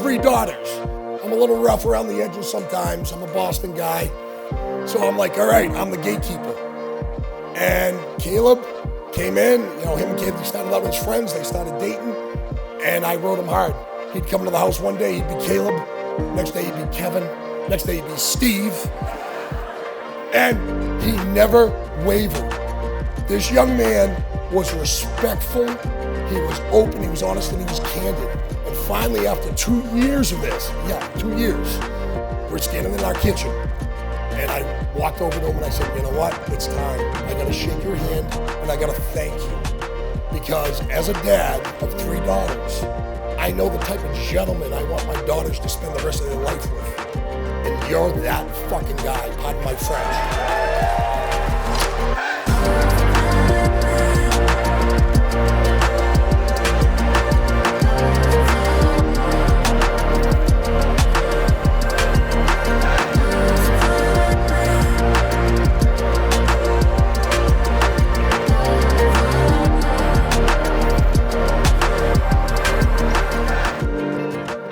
3 daughters. I'm a little rough around the edges sometimes. I'm a Boston guy. So I'm like, all right, I'm the gatekeeper. And Caleb came in, him and Kailey started out as friends. They started dating, and I rode him hard. He'd come into the house one day, he'd be Caleb. Next day, he'd be Kevin. Next day, he'd be Steve. And he never wavered. This young man was respectful, he was open, he was honest, and he was candid. And finally, after 2 years of this, 2 years, we're standing in our kitchen. And I walked over to him and I said, you know what, it's time. I gotta shake your hand and I gotta thank you. Because as a dad of 3 daughters, I know the type of gentleman I want my daughters to spend the rest of their life with. And you're that fucking guy, pardon my French.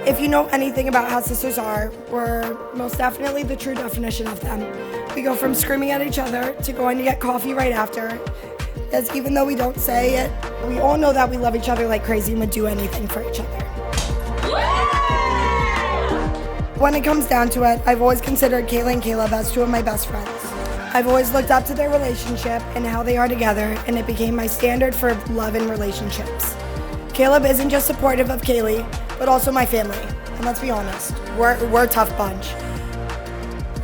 If you know anything about how sisters are, we're most definitely the true definition of them. We go from screaming at each other to going to get coffee right after. As even though we don't say it, we all know that we love each other like crazy and would do anything for each other. When it comes down to it, I've always considered Kailey and Caleb as 2 of my best friends. I've always looked up to their relationship and how they are together, and it became my standard for love in relationships. Caleb isn't just supportive of Kailey, but also my family. And let's be honest, we're a tough bunch.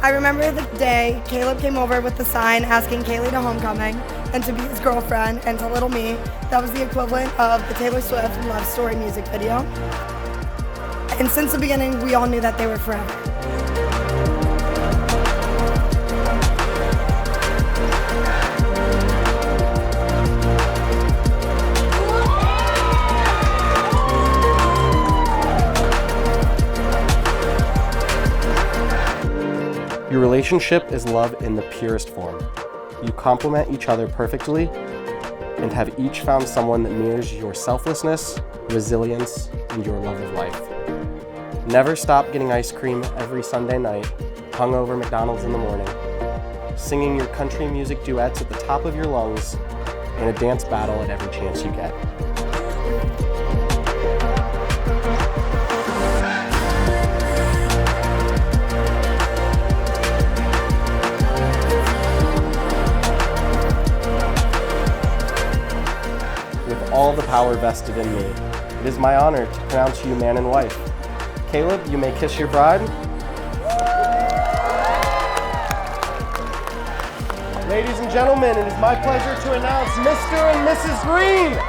I remember the day Caleb came over with the sign asking Kailey to homecoming and to be his girlfriend, and to little me, that was the equivalent of the Taylor Swift Love Story music video. And since the beginning, we all knew that they were forever. Your relationship is love in the purest form. You complement each other perfectly and have each found someone that mirrors your selflessness, resilience, and your love of life. Never stop getting ice cream every Sunday night, hungover McDonald's in the morning, singing your country music duets at the top of your lungs, and a dance battle at every chance you get. All the power vested in me, it is my honor to pronounce you man and wife. Caleb, you may kiss your bride. Ladies and gentlemen, it is my pleasure to announce Mr. and Mrs. Green.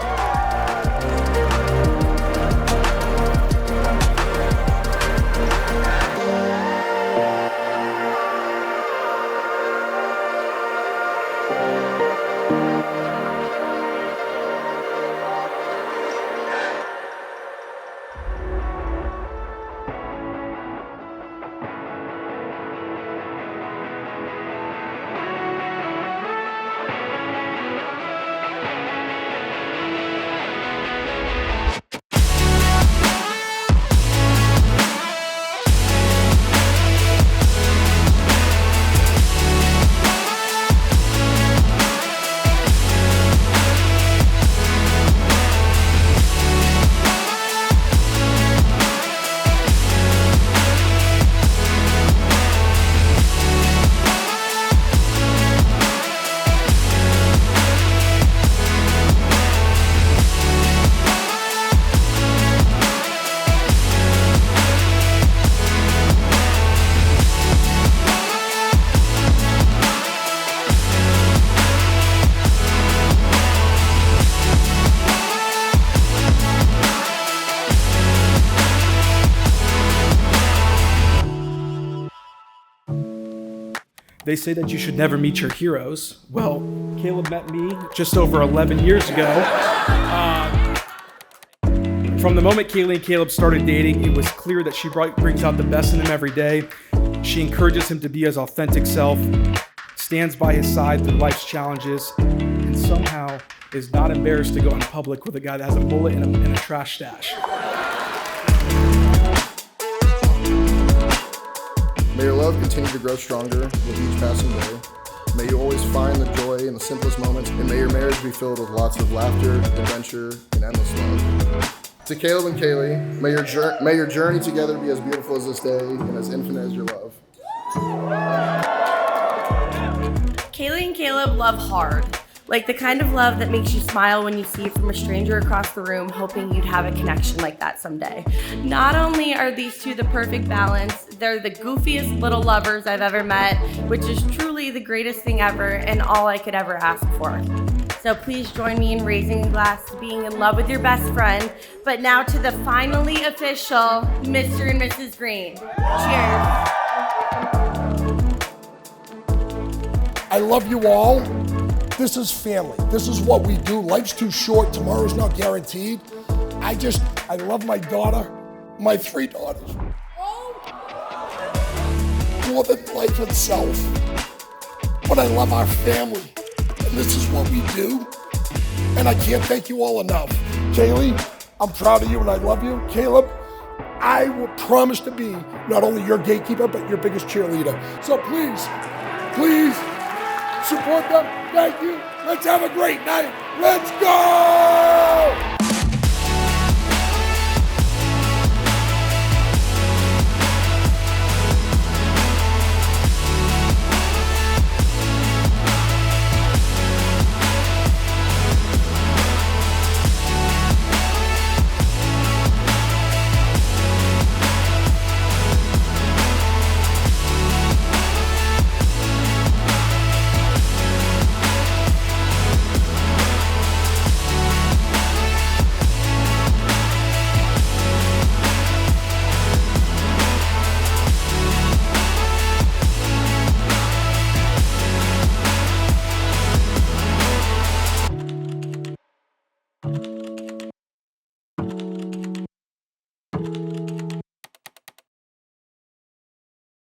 They say that you should never meet your heroes. Well, Caleb met me just over 11 years ago. From the moment Kailey and Caleb started dating, it was clear that she brings out the best in him every day. She encourages him to be his authentic self, stands by his side through life's challenges, and somehow is not embarrassed to go in public with a guy that has a mullet and a trash stash. love continue to grow stronger with each passing day. May you always find the joy in the simplest moments, and may your marriage be filled with lots of laughter, adventure, and endless love. To Caleb and Kailey, may your journey together be as beautiful as this day and as infinite as your love. Kailey and Caleb love hard. Like the kind of love that makes you smile when you see it from a stranger across the room, hoping you'd have a connection like that someday. Not only are these two the perfect balance, they're the goofiest little lovers I've ever met, which is truly the greatest thing ever and all I could ever ask for. So please join me in raising a glass to being in love with your best friend. But now to the finally official Mr. and Mrs. Green. Cheers. I love you all. This is family. This is what we do. Life's too short. Tomorrow's not guaranteed. I love my daughter, my 3 daughters. More than life itself. But I love our family. And this is what we do. And I can't thank you all enough. Kailey, I'm proud of you and I love you. Caleb, I will promise to be not only your gatekeeper, but your biggest cheerleader. So please, please, support them. Thank you. Let's have a great night. Let's go!